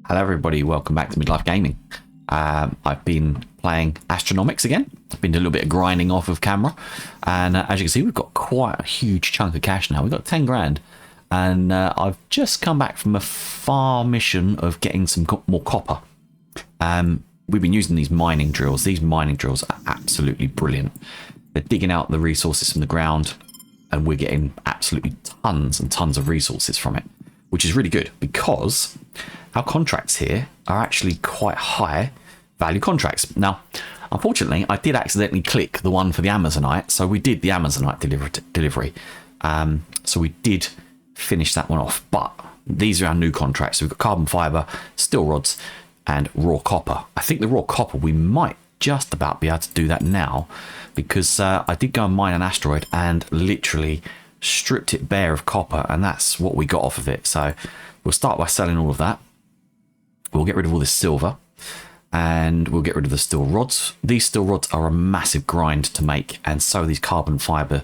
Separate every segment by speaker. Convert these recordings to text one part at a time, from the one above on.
Speaker 1: Hello everybody, welcome back to Midlife Gaming. I've been playing Astronomics again. I've been doing a little bit of grinding off of camera, and as you can see, we've got quite a huge chunk of cash now. We've got 10 grand, and I've just come back from a far mission of getting some more copper. We've been using these mining drills. These mining drills are absolutely brilliant. They're digging out the resources from the ground, and we're getting absolutely tons and tons of resources from it, which is really good because our contracts here are actually quite high value contracts. Now, unfortunately, I did accidentally click the one for the Amazonite, so we did the Amazonite delivery. So we did finish that one off, but these are our new contracts. So we've got carbon fiber, steel rods, and raw copper. I think the raw copper, we might just about be able to do that now, because I did go and mine an asteroid and literally stripped it bare of copper, and that's what we got off of it. So we'll start by selling all of that. We'll get rid of all this silver, and we'll get rid of the steel rods. These steel rods are a massive grind to make, and so are these carbon fiber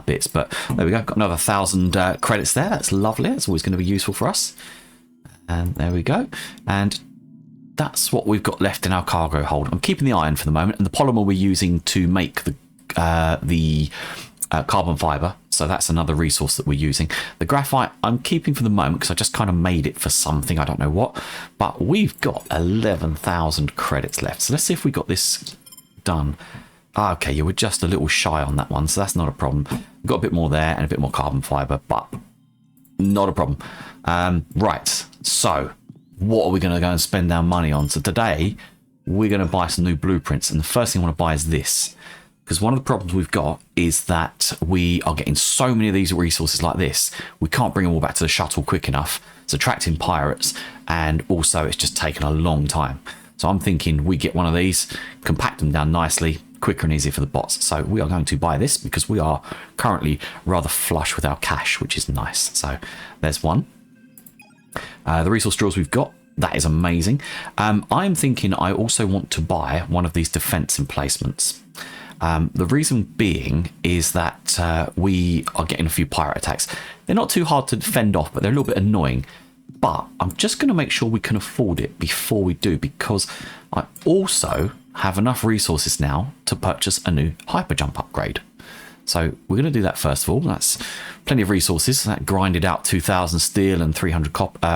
Speaker 1: bits. But there we go, got another 1,000 credits there. That's lovely. That's always going to be useful for us. And there we go. And that's what we've got left in our cargo hold. I'm keeping the iron for the moment, and the polymer we're using to make the carbon fiber, so that's another resource that we're using. The graphite I'm keeping for the moment because I just kind of made it for something, I don't know what, but we've got 11,000 credits left. So let's see if we got this done. Okay, yeah, we're just a little shy on that one, so that's not a problem. We've got a bit more there and a bit more carbon fiber, but not a problem. Right, so what are we going to go and spend our money on? So today we're going to buy some new blueprints, and the first thing I want to buy is this. Because one of the problems we've got is that we are getting so many of these resources like this, we can't bring them all back to the shuttle quick enough. It's attracting pirates, and also it's just taken a long time. So I'm thinking we get one of these, compact them down nicely, quicker and easier for the bots. So we are going to buy this because we are currently rather flush with our cash, which is nice. So there's one. The resource drills we've got, that is amazing. I'm thinking I also want to buy one of these defense emplacements. The reason being is that we are getting a few pirate attacks. They're not too hard to defend off, but they're a little bit annoying. But I'm just going to make sure we can afford it before we do, because I also have enough resources now to purchase a new hyperjump upgrade. So we're going to do that first of all. That's plenty of resources. That grinded out 2,000 steel and 300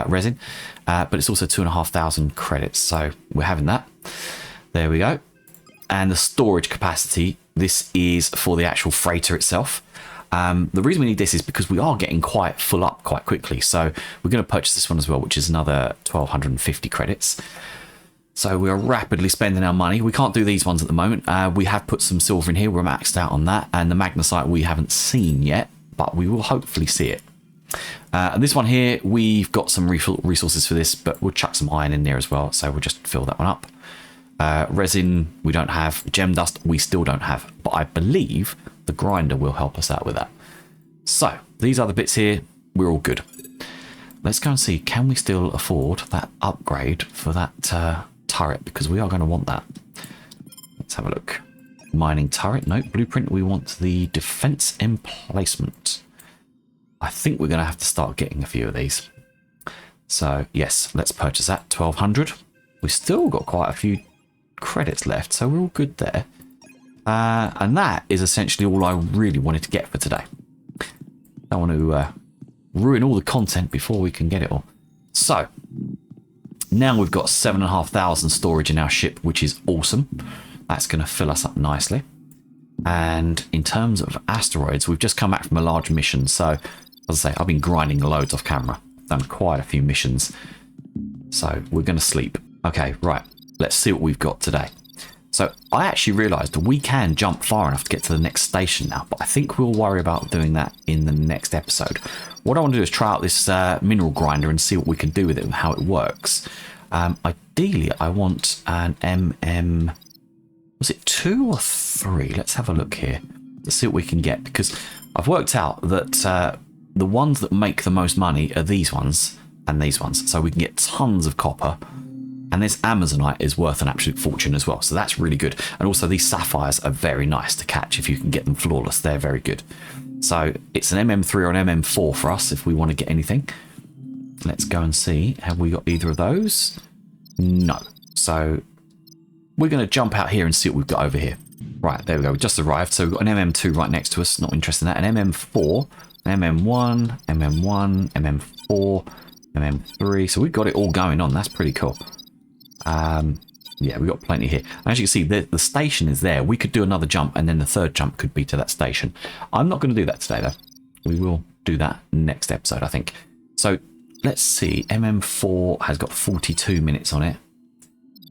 Speaker 1: resin, but it's also 2,500 credits. So we're having that. There we go. And the storage capacity, this is for the actual freighter itself. The reason we need this is because we are getting quite full up quite quickly. So we're going to purchase this one as well, which is another 1,250 credits. So we are rapidly spending our money. We can't do these ones at the moment. We have put some silver in here. We're maxed out on that. And the magnesite we haven't seen yet, but we will hopefully see it. And this one here, we've got some resources for this, but we'll chuck some iron in there as well. So we'll just fill that one up. Resin we don't have, gem dust we still don't have, but I believe the grinder will help us out with that. So these other bits here, we're all good. Let's go and see, can we still afford that upgrade for that turret, because we are going to want that. Let's have a look. Mining turret, no. Blueprint, we want the defense emplacement. I think we're going to have to start getting a few of these. So yes, let's purchase that. 1,200. We've still got quite a few credits left, so we're all good there. And that is essentially all I really wanted to get for today. I want to ruin all the content before we can get it all. So now we've got 7,500 storage in our ship, which is awesome. That's going to fill us up nicely. And in terms of asteroids, we've just come back from a large mission. So as I say, I've been grinding loads off camera. Done quite a few missions. So we're going to sleep. Okay, right. Let's see what we've got today. So I actually realised we can jump far enough to get to the next station now, but I think we'll worry about doing that in the next episode. What I want to do is try out this mineral grinder and see what we can do with it and how it works. Ideally, I want an was it 2 or 3? Let's have a look here. Let's see what we can get, because I've worked out that the ones that make the most money are these ones and these ones. So we can get tons of copper. And this Amazonite is worth an absolute fortune as well. So that's really good. And also these sapphires are very nice to catch if you can get them flawless. They're very good. So it's an MM3 or an MM4 for us if we want to get anything. let's go and see. Have we got either of those? No. So we're going to jump out here and see what we've got over here. Right, there we go. We just arrived. So we've got an MM2 right next to us. Not interested in that. An MM4, an MM1, MM1, MM4, MM3. So we've got it all going on. That's pretty cool. Yeah, we've got plenty here. As you can see, the station is there. We could do another jump, and then the third jump could be to that station. I'm not going to do that today, though. We will do that next episode, I think. So let's see. MM4 has got 42 minutes on it.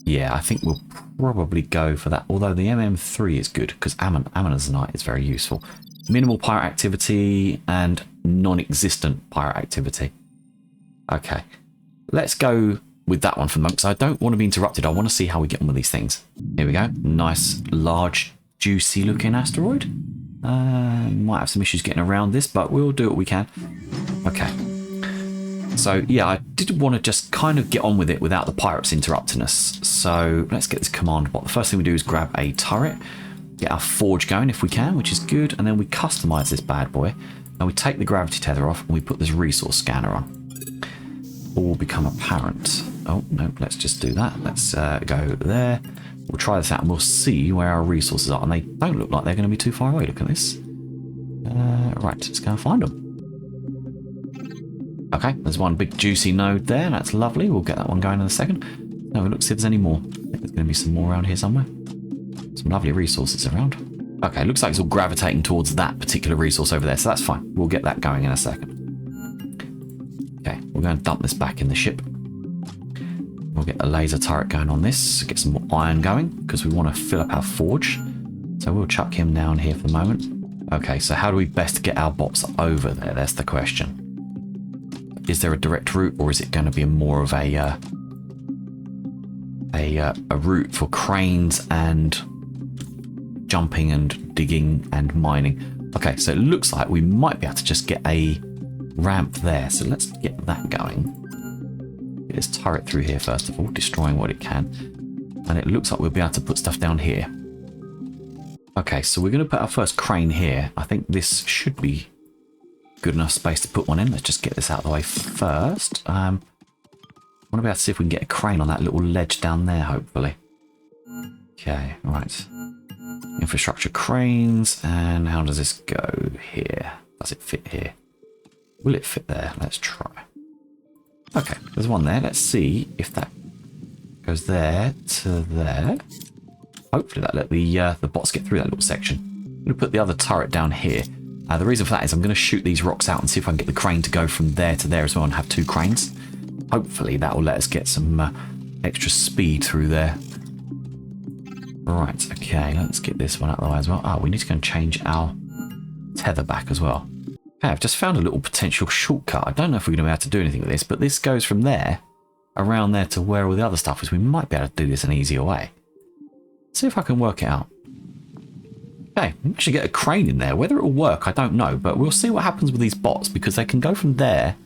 Speaker 1: Yeah, I think we'll probably go for that. Although the MM3 is good, because Ammonite is very useful. Minimal pirate activity and non-existent pirate activity. Okay. Let's go with that one for the moment, because I don't want to be interrupted. I want to see how we get on with these things. Here we go. Nice, large, juicy looking asteroid. Might have some issues getting around this, but we'll do what we can. Okay. So, yeah, I did want to just kind of get on with it without the pirates interrupting us. So, let's get this command bot. The first thing we do is grab a turret, get our forge going if we can, which is good, and then we customize this bad boy, and we take the gravity tether off, and we put this resource scanner on. All will become apparent. Oh, no, let's just do that. Let's go there. We'll try this out, and we'll see where our resources are, and they don't look like they're going to be too far away. Look at this. Right, let's go and find them. Okay, there's one big juicy node there. That's lovely. We'll get that one going in a second. Now we'll look see if there's any more. I think there's going to be some more around here somewhere. Some lovely resources around. Okay, looks like it's all gravitating towards that particular resource over there, so that's fine. We'll get that going in a second. Okay, we're going to dump this back in the ship. We'll get a laser turret going on this. Get some more iron going, because we want to fill up our forge. So we'll chuck him down here for the moment. Okay, so how do we best get our bots over there? That's the question. Is there a direct route, or is it going to be more of a route for cranes and jumping and digging and mining? Okay, so it looks like we might be able to just get a ramp there. So let's get that going. Get this turret through here first of all, destroying what it can. And it looks like we'll be able to put stuff down here. Okay, so we're going to put our first crane here. I think this should be good enough space to put one in. Let's just get this out of the way first. I want to be able to see if we can get a crane on that little ledge down there, hopefully. Okay, right. Infrastructure cranes, and how does this go here? Does it fit here? Will it fit there? Let's try. Okay, there's one there. Let's see if that goes there to there. Hopefully that let the bots get through that little section. I'm going to put the other turret down here. The reason for that is I'm going to shoot these rocks out and see if I can get the crane to go from there to there as well and have two cranes. Hopefully that will let us get some extra speed through there. Right, okay, let's get this one out of the way as well. Oh, we need to go and change our tether back as well. Okay, I've just found a little potential shortcut. I don't know if we're going to be able to do anything with this, but this goes from there, around there to where all the other stuff is. We might be able to do this an easier way. Let's see if I can work it out. Okay, we actually get a crane in there. Whether it will work, I don't know, but we'll see what happens with these bots, because they can go from there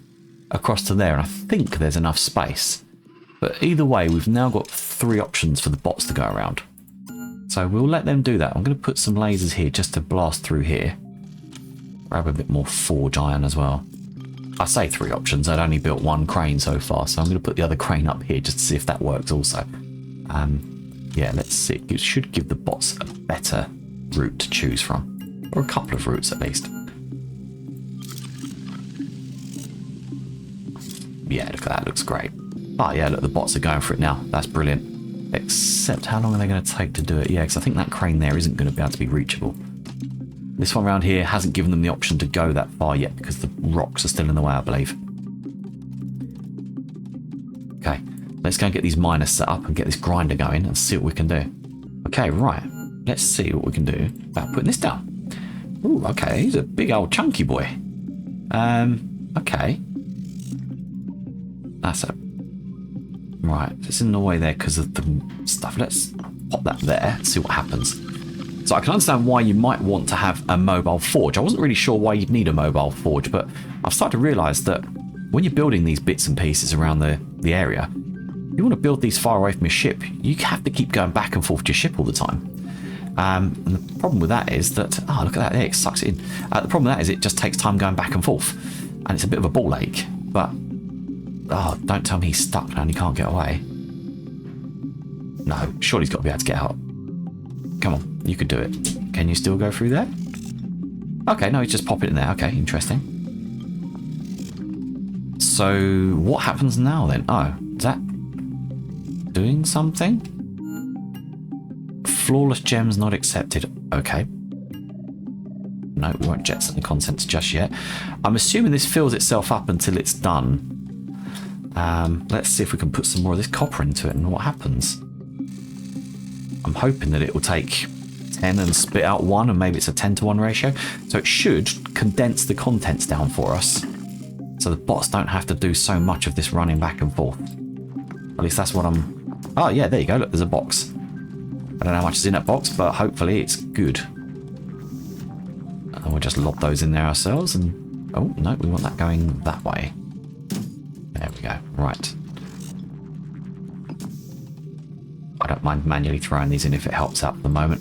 Speaker 1: across to there, and I think there's enough space. But either way, we've now got 3 options for the bots to go around. So we'll let them do that. I'm going to put some lasers here just to blast through here. Grab a bit more forge iron as well. I say 3 options. I'd only built 1 crane so far, so I'm going to put the other crane up here just to see if that works also. Yeah, let's see. It should give the bots a better route to choose from, or a couple of routes at least. Yeah, look at that, looks great. Oh yeah, look, the bots are going for it now. That's brilliant. Except how long are they going to take to do it? Yeah, because I think that crane there isn't going to be able to be reachable. This one around here hasn't given them the option to go that far yet because the rocks are still in the way, I believe. Okay, let's go and get these miners set up and get this grinder going and see what we can do. Okay, right. Let's see what we can do about putting this down. Ooh, okay, he's a big old chunky boy. Okay. That's a... Right, it's in the way there because of the stuff. Let's pop that there and see what happens. So I can understand why you might want to have a mobile forge. I wasn't really sure why you'd need a mobile forge, but I've started to realise that when you're building these bits and pieces around the area, you want to build these far away from your ship. You have to keep going back and forth to your ship all the time. And the problem with that is that, oh, look at that, there, it sucks it in. The problem with that is it just takes time going back and forth, and it's a bit of a ball ache. But Oh, don't tell me he's stuck now and he can't get away. No, surely he's got to be able to get out. Come on, you could do it. Can you still go through there? Okay, no, he's just popping in there. Okay, interesting. So, what happens now then? Oh, is that doing something? Flawless gems not accepted. Okay. No, we won't jettison the contents just yet. I'm assuming this fills itself up until it's done. Let's see if we can put some more of this copper into it and what happens. I'm hoping that it will take 10 and spit out 1, and maybe it's a 10-to-1 ratio. So it should condense the contents down for us, so the bots don't have to do so much of this running back and forth. At least that's what I'm... Oh yeah, there you go. Look, there's a box. I don't know how much is in that box, but hopefully it's good. And we'll just lob those in there ourselves. And oh no, we want that going that way. There we go. Right. I don't mind manually throwing these in if it helps out for the moment.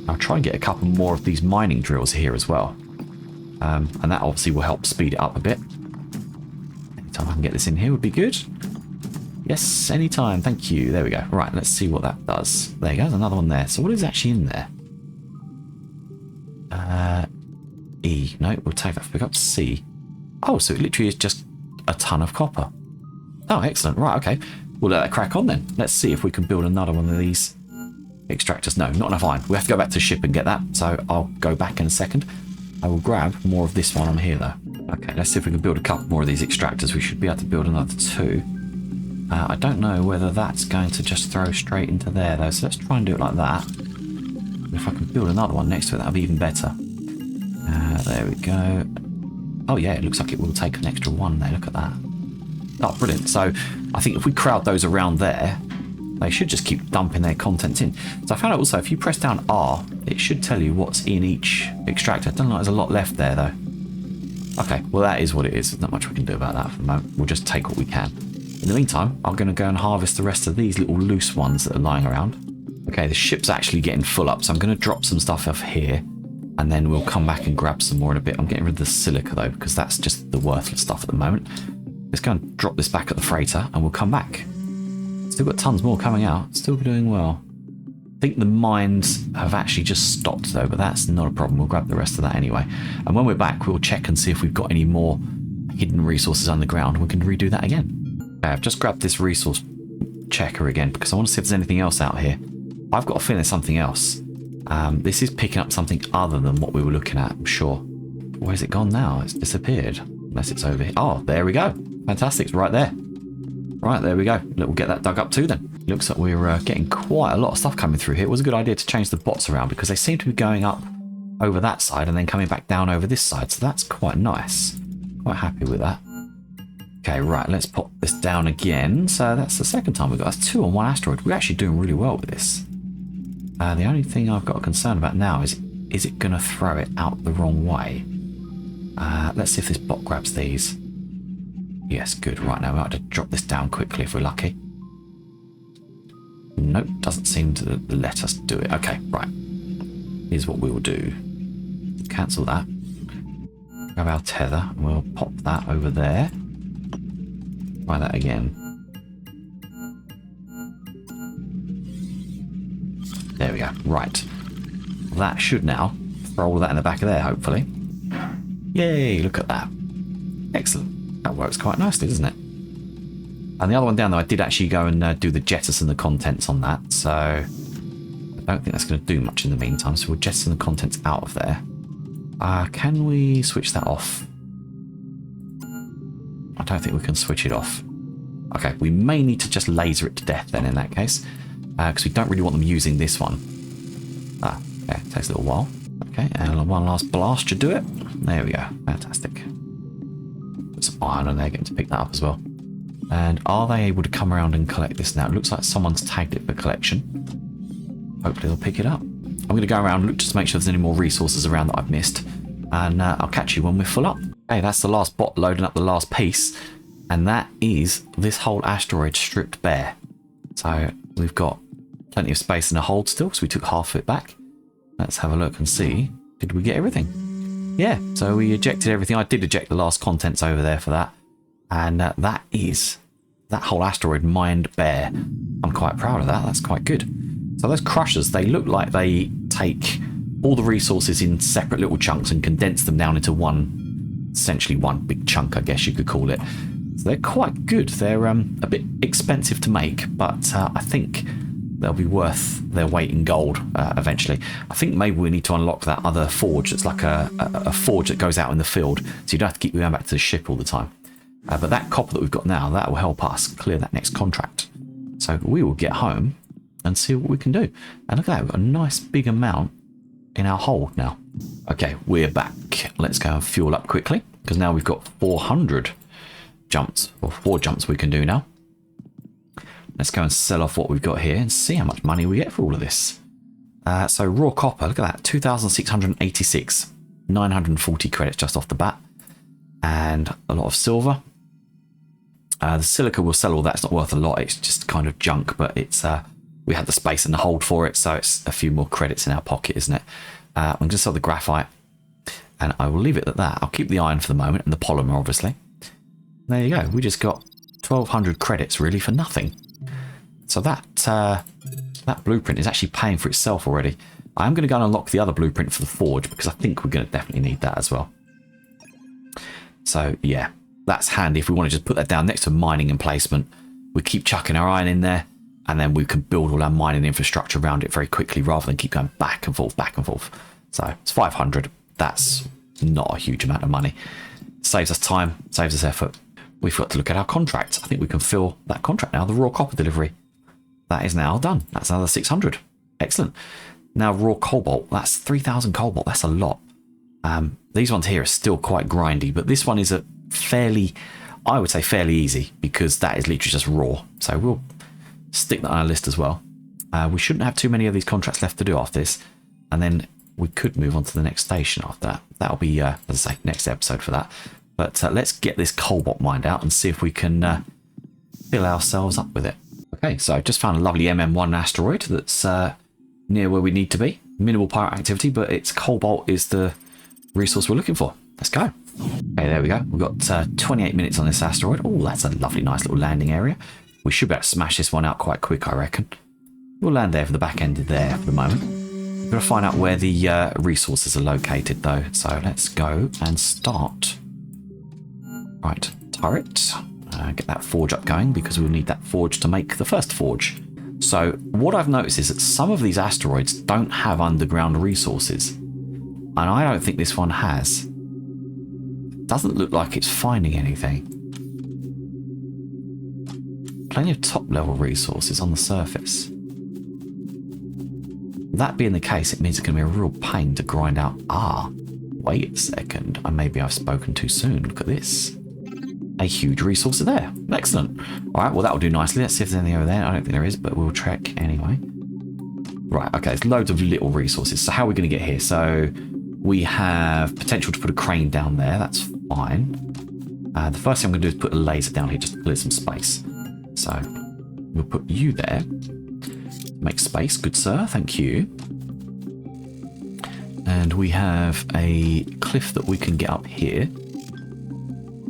Speaker 1: I'll try and get a couple more of these mining drills here as well. And that obviously will help speed it up a bit. Anytime I can get this in here would be good. Yes, anytime. Thank you. There we go. Right, let's see what that does. There you go. There's another one there. So what is actually in there? E. No, we'll take that. Pick up C. Oh, so it literally is just a ton of copper. Oh, excellent. Right, okay. We'll let that crack on then. Let's see if we can build another one of these extractors. No, not enough iron. We have to go back to the ship and get that. So I'll go back in a second. I will grab more of this while I'm here though. Okay, let's see if we can build a couple more of these extractors. We should be able to build another 2. I don't know whether that's going to just throw straight into there though. So let's try and do it like that. If I can build another one next to it, that'll be even better. There we go. Oh yeah, it looks like it will take an extra 1 there. Look at that. Oh, brilliant. So I think if we crowd those around there, they should just keep dumping their contents in. So I found out also, if you press down R, it should tell you what's in each extractor. I don't know, there's a lot left there though. Okay, well that is what it is. There's not much we can do about that for the moment. We'll just take what we can. In the meantime, I'm going to go and harvest the rest of these little loose ones that are lying around. Okay, the ship's actually getting full up, so I'm going to drop some stuff off here, and then we'll come back and grab some more in a bit. I'm getting rid of the silica though, because that's just the worthless stuff at the moment. Let's go and drop this back at the freighter, and we'll come back. Still got tons more coming out. Still doing well. I think the mines have actually just stopped though, but that's not a problem. We'll grab the rest of that anyway. And when we're back, we'll check and see if we've got any more hidden resources underground. We can redo that again. Okay, I've just grabbed this resource checker again because I want to see if there's anything else out here. I've got a feeling there's something else. This is picking up something other than what we were looking at, I'm sure. Where's it gone now? It's disappeared. Unless it's over here. Oh, there we go. Fantastic. It's right there. Right, there we go. We'll get that dug up too then. Looks like we're getting quite a lot of stuff coming through here. It was a good idea to change the bots around because they seem to be going up over that side and then coming back down over this side. So that's quite nice. Quite happy with that. Okay, right, let's pop this down again. So that's the second time we've got. That's 2 on 1 asteroid. We're actually doing really well with this. The only thing I've got a concern about now is it going to throw it out the wrong way? Let's see if this bot grabs these. Yes, good. Right, now we have to drop this down quickly if we're lucky. Nope, doesn't seem to let us do it. Okay, right. Here's what we will do. Cancel that. Grab our tether. And we'll pop that over there. Try that again. There we go. Right. That should now throw all that in the back of there, hopefully. Yay, look at that. Excellent. That works quite nicely, doesn't it? And the other one down there, I did actually go and do the jettison the contents on that, so I don't think that's going to do much in the meantime, so we'll jettison the contents out of there. Can we switch that off? I don't think we can switch it off. Okay, we may need to just laser it to death then in that case, because we don't really want them using this one. Okay, it takes a little while. Okay, and one last blast should do it. There we go, fantastic. Put some iron on there, getting to pick that up as well. And are they able to come around and collect this now? It looks like someone's tagged it for collection. Hopefully they'll pick it up. I'm going to go around and look just to make sure there's any more resources around that I've missed. And I'll catch you when we're full up. Okay, that's the last bot loading up the last piece. And that is this whole asteroid stripped bare. So we've got plenty of space in the hold still, because we took half of it back. Let's have a look and see. Did we get everything? yeah, so we ejected everything. I did eject the last contents over there for that. And that whole asteroid mined bare. I'm quite proud of that. That's quite good. So those crushers, they look like they take all the resources in separate little chunks and condense them down into one, essentially one big chunk, I guess you could call it. So they're quite good. They're a bit expensive to make, but I think they'll be worth their weight in gold eventually. I think maybe we need to unlock that other forge that's like a forge that goes out in the field, so you don't have to keep going back to the ship all the time. But that copper that we've got now, that will help us clear that next contract. So we will get home and see what we can do. And look at that, we've got a nice big amount in our hold now. Okay, we're back. Let's go and fuel up quickly, because now we've got 400 jumps, or 4 jumps we can do now. Let's go and sell off what we've got here and see how much money we get for all of this. So raw copper, look at that, 2,686, 940 credits just off the bat, and a lot of silver. The silica, will sell all that. It's not worth a lot. It's just kind of junk, but it's we had the space and the hold for it, so it's a few more credits in our pocket, isn't it? I'm going to sell the graphite, and I will leave it at that. I'll keep the iron for the moment and the polymer, obviously. There you go. We just got 1,200 credits really for nothing. So that blueprint is actually paying for itself already. I'm going to go and unlock the other blueprint for the forge, because I think we're going to definitely need that as well. So yeah, that's handy if we want to just put that down next to mining emplacement. We keep chucking our iron in there, and then we can build all our mining infrastructure around it very quickly rather than keep going back and forth, back and forth. So it's 500. That's not a huge amount of money. Saves us time, saves us effort. We forgot to look at our contract. I think we can fill that contract now, the raw copper delivery. That is now done. That's another 600. Excellent. Now raw cobalt, that's 3,000 cobalt. That's a lot. These ones here are still quite grindy, but this one is a fairly, I would say fairly easy, because that is literally just raw. So we'll stick that on our list as well. We shouldn't have too many of these contracts left to do after this, and then we could move on to the next station after that. That'll be, as I say, next episode for that. But let's get this cobalt mined out and see if we can fill ourselves up with it. Okay, so I just found a lovely MM1 asteroid that's near where we need to be. Minimal pirate activity, but its cobalt is the resource we're looking for. Let's go. Okay, there we go. We've got 28 minutes on this asteroid. Oh, that's a lovely, nice little landing area. We should be able to smash this one out quite quick, I reckon. We'll land there for the back end of there for the moment. We've got to find out where the resources are located, though. So let's go and start. Right, turret. Get that forge up going, because we'll need that forge to make the first forge. So what I've noticed is that some of these asteroids don't have underground resources, and I don't think this one has. Doesn't look like it's finding anything. Plenty of top level resources on the surface. That being the case, it means it's going to be a real pain to grind out. Ah, wait a second, maybe I've spoken too soon. Look at this. A huge resource there. Excellent. All right, well, that'll do nicely. Let's see if there's anything over there. I don't think there is, but we'll check anyway. Right, okay, there's loads of little resources. So how are we going to get here? So we have potential to put a crane down there. That's fine. The first thing I'm going to do is put a laser down here just to clear some space. So we'll put you there. Make space, good sir. Thank you. And we have a cliff that we can get up here.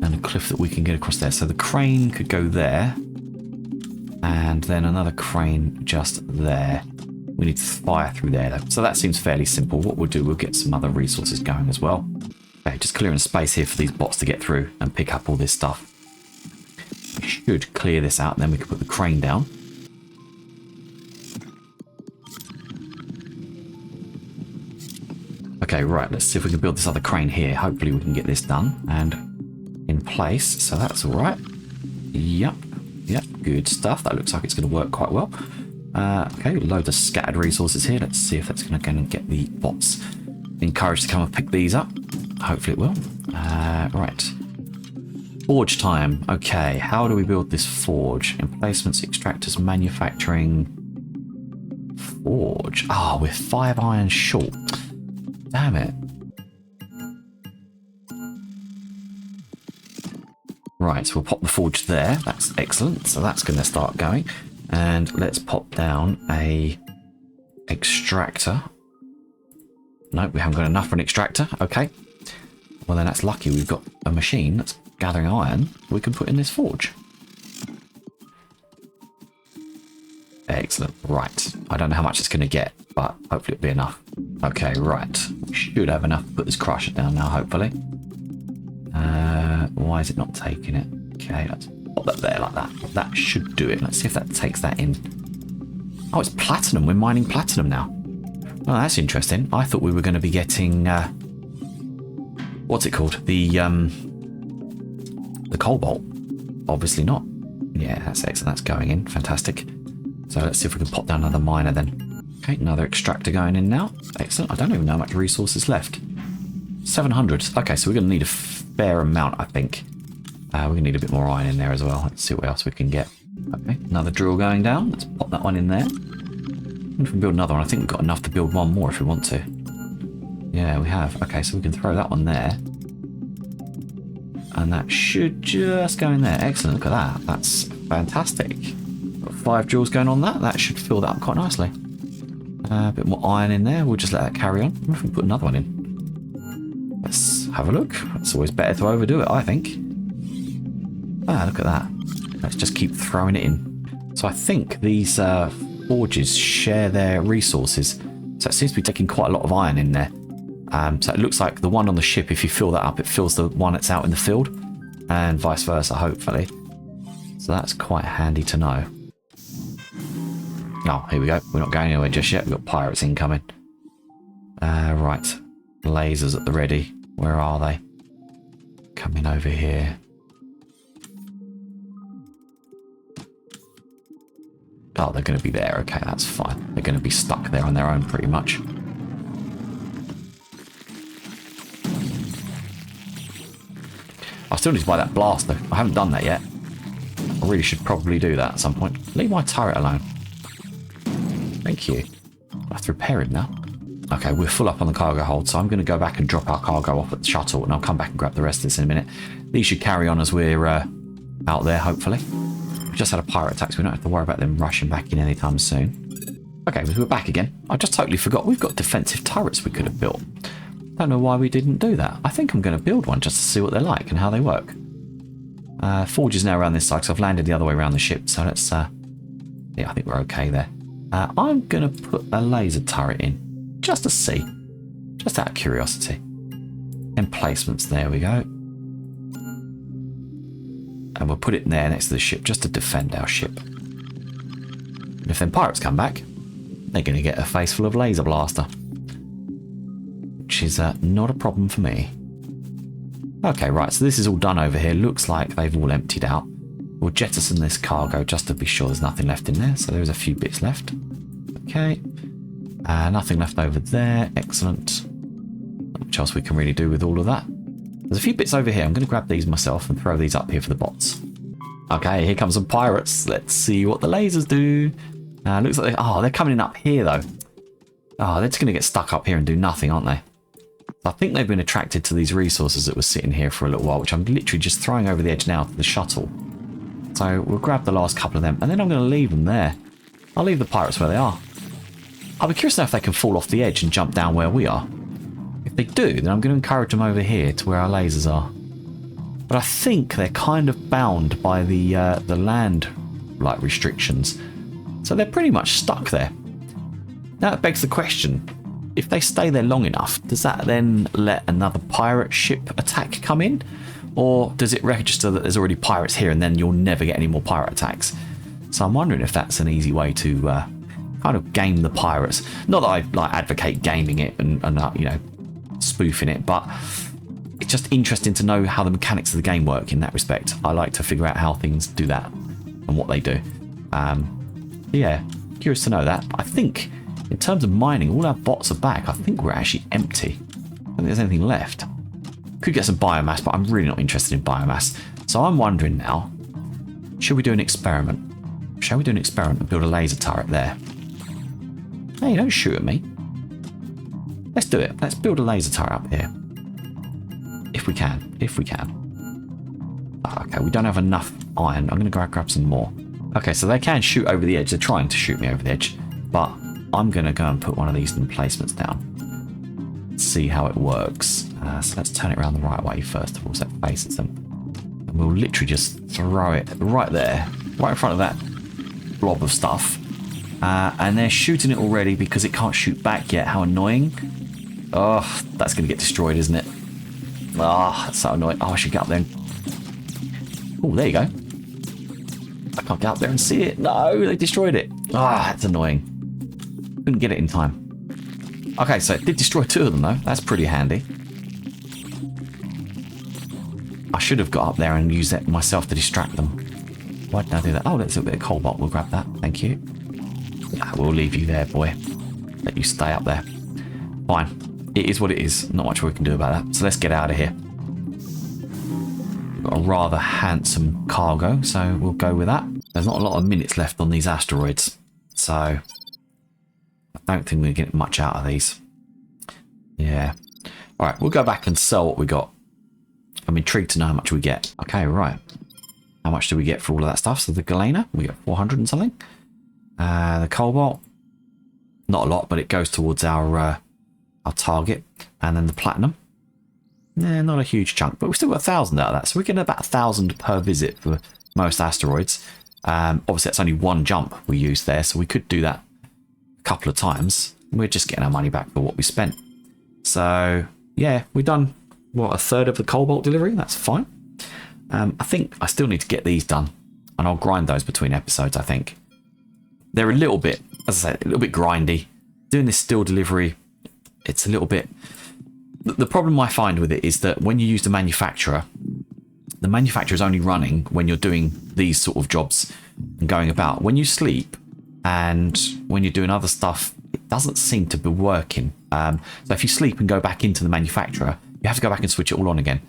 Speaker 1: And a cliff that we can get across there. So the crane could go there. And then another crane just there. We need to fire through there though. So that seems fairly simple. What we'll do, we'll get some other resources going as well. Okay, just clearing space here for these bots to get through and pick up all this stuff. We should clear this out, and then we can put the crane down. Okay, right, let's see if we can build this other crane here. Hopefully we can get this done and in place. So that's all right. Yep, good stuff. That looks like it's going to work quite well. Okay, loads of scattered resources here. Let's see if that's going to get the bots encouraged to come and pick these up. Hopefully it will. Right. Forge time. Okay, how do we build this forge? Emplacements, extractors, manufacturing. Forge. Ah, we're 5 iron short. Damn it. Right, so we'll pop the forge there. That's excellent. So that's going to start going. And let's pop down a extractor. Nope, we haven't got enough for an extractor. Okay. Well, then that's lucky we've got a machine that's gathering iron we can put in this forge. Excellent. Right. I don't know how much it's going to get, but hopefully it'll be enough. Okay, right. We should have enough to put this crusher down now, hopefully. Why is it not taking it? Okay, let's pop that there like that. That should do it. Let's see if that takes that in. Oh, it's platinum. We're mining platinum now. Oh, that's interesting. I thought we were going to be getting... what's it called? The cobalt. Obviously not. Yeah, that's excellent. That's going in. Fantastic. So let's see if we can pop down another miner then. Okay, another extractor going in now. Excellent. I don't even know how much resources left. 700. Okay, so we're going to need a fair amount, I think. We're going to need a bit more iron in there as well. Let's see what else we can get. Okay, another drill going down. Let's pop that one in there. If we can build another one, I think we've got enough to build one more if we want to. Yeah, we have. Okay, so we can throw that one there. And that should just go in there. Excellent, look at that. That's fantastic. Got 5 drills going on that. That should fill that up quite nicely. A bit more iron in there. We'll just let that carry on. What if we put another one in? Let's have a look. It's always better to overdo it, I think. Ah, look at that. Let's just keep throwing it in. So I think these forges share their resources. So it seems to be taking quite a lot of iron in there. So it looks like the one on the ship, if you fill that up, it fills the one that's out in the field. And vice versa, hopefully. So that's quite handy to know. Oh, here we go. We're not going anywhere just yet. We've got pirates incoming. Right. Lasers at the ready. Where are they? Coming over here. Oh, they're going to be there. Okay, that's fine. They're going to be stuck there on their own pretty much. I still need to buy that blaster. I haven't done that yet. I really should probably do that at some point. Leave my turret alone. Thank you. I have to repair it now. Okay, we're full up on the cargo hold, so I'm going to go back and drop our cargo off at the shuttle, and I'll come back and grab the rest of this in a minute. These should carry on as we're out there, hopefully. We've just had a pirate attack, so we don't have to worry about them rushing back in anytime soon. Okay, we're back again. I just totally forgot. We've got defensive turrets we could have built. Don't know why we didn't do that. I think I'm going to build one just to see what they're like and how they work. Forge is now around this side, because I've landed the other way around the ship, so let's... yeah, I think we're okay there. I'm going to put a laser turret in. Just to see. Just out of curiosity. Emplacements, there we go. And we'll put it in there next to the ship just to defend our ship. And if them pirates come back, they're going to get a face full of laser blaster. Which is not a problem for me. Okay, right, so this is all done over here. Looks like they've all emptied out. We'll jettison this cargo just to be sure there's nothing left in there. So there's a few bits left. Okay. Nothing left over there. Excellent. Not much else we can really do with all of that. There's a few bits over here. I'm going to grab these myself and throw these up here for the bots. Okay, here comes some pirates. Let's see what the lasers do. Looks like they're coming in up here though. Oh, they're just going to get stuck up here and do nothing, aren't they? I think they've been attracted to these resources that were sitting here for a little while, which I'm literally just throwing over the edge now to the shuttle. So we'll grab the last couple of them, and then I'm going to leave them there. I'll leave the pirates where they are. I'll be curious to know if they can fall off the edge and jump down where we are. If they do, then I'm going to encourage them over here to where our lasers are. But I think they're kind of bound by the land restrictions. So they're pretty much stuck there. Now it begs the question, if they stay there long enough, does that then let another pirate ship attack come in? Or does it register that there's already pirates here and then you'll never get any more pirate attacks? So I'm wondering if that's an easy way to kind of game the pirates. Not that I advocate gaming it and spoofing it, but it's just interesting to know how the mechanics of the game work in that respect. I like to figure out how things do that and what they do. Yeah, curious to know that. I think in terms of mining, all our bots are back. I think we're actually empty. I don't think there's anything left. Could get some biomass, but I'm really not interested in biomass. So I'm wondering now, should we do an experiment? Shall we do an experiment and build a laser turret there? Hey, don't shoot at me. Let's do it. Let's build a laser turret up here. If we can. If we can. Okay, we don't have enough iron. I'm going to grab some more. Okay, so they can shoot over the edge. They're trying to shoot me over the edge. But I'm going to go and put one of these emplacements down. see how it works. So let's turn it around the right way first of all, so it faces them. And we'll literally just throw it right there, right in front of that blob of stuff. And they're shooting it already because it can't shoot back yet. How annoying. Oh, that's going to get destroyed, isn't it? Oh, that's so annoying. Oh, I should get up there. Oh, there you go. I can't get up there and see it. No, they destroyed it. Ah, that's annoying. Couldn't get it in time. Okay, so it did destroy 2 of them, though. That's pretty handy. I should have got up there and used that myself to distract them. Why did I do that? Oh, there's a bit of cobalt. We'll grab that. Thank you. We'll leave you there, boy. Let you stay up there. Fine. It is what it is. Not much we can do about that. So let's get out of here. Got a rather handsome cargo, so we'll go with that. There's not a lot of minutes left on these asteroids, so I don't think we're getting much out of these. Yeah. All right, we'll go back and sell what we got. I'm intrigued to know how much we get. Okay, right. How much do we get for all of that stuff? So the galena, we got 400 and something. The cobalt, not a lot, but it goes towards our target. And then the platinum, not a huge chunk, but we still got 1,000 out of that. So we're getting about 1,000 per visit for most asteroids. Obviously, that's only one jump we used there, so we could do that a couple of times. We're just getting our money back for what we spent. So yeah, we've done what, a third of the cobalt delivery. That's fine. I think I still need to get these done, and I'll grind those between episodes. I think they're a little bit, as I said, a little bit grindy. Doing this still delivery, it's a little bit. The problem I find with it is that when you use the manufacturer is only running when you're doing these sort of jobs and going about. When you sleep and when you're doing other stuff, it doesn't seem to be working. So if you sleep and go back into the manufacturer, you have to go back and switch it all on again.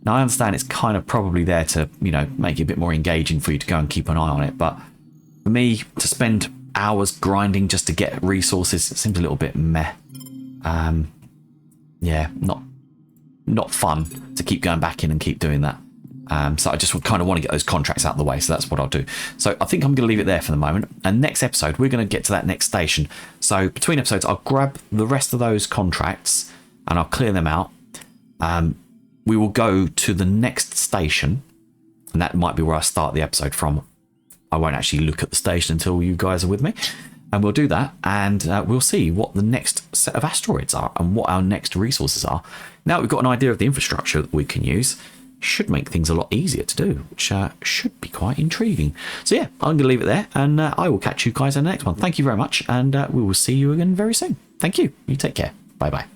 Speaker 1: Now I understand it's kind of probably there to, you know, make it a bit more engaging for you to go and keep an eye on it. But for me to spend hours grinding just to get resources, it seems a little bit meh. Yeah, not fun to keep going back in and keep doing that. So I just kind of want to get those contracts out of the way. So that's what I'll do. So I think I'm going to leave it there for the moment. And next episode, we're going to get to that next station. So between episodes, I'll grab the rest of those contracts and I'll clear them out. We will go to the next station, and that might be where I start the episode from. I won't actually look at the station until you guys are with me. And we'll do that, and we'll see what the next set of asteroids are and what our next resources are. Now we've got an idea of the infrastructure that we can use, should make things a lot easier to do, which should be quite intriguing. So yeah, I'm going to leave it there, and I will catch you guys in the next one. Thank you very much, and we will see you again very soon. Thank you. You take care. Bye-bye.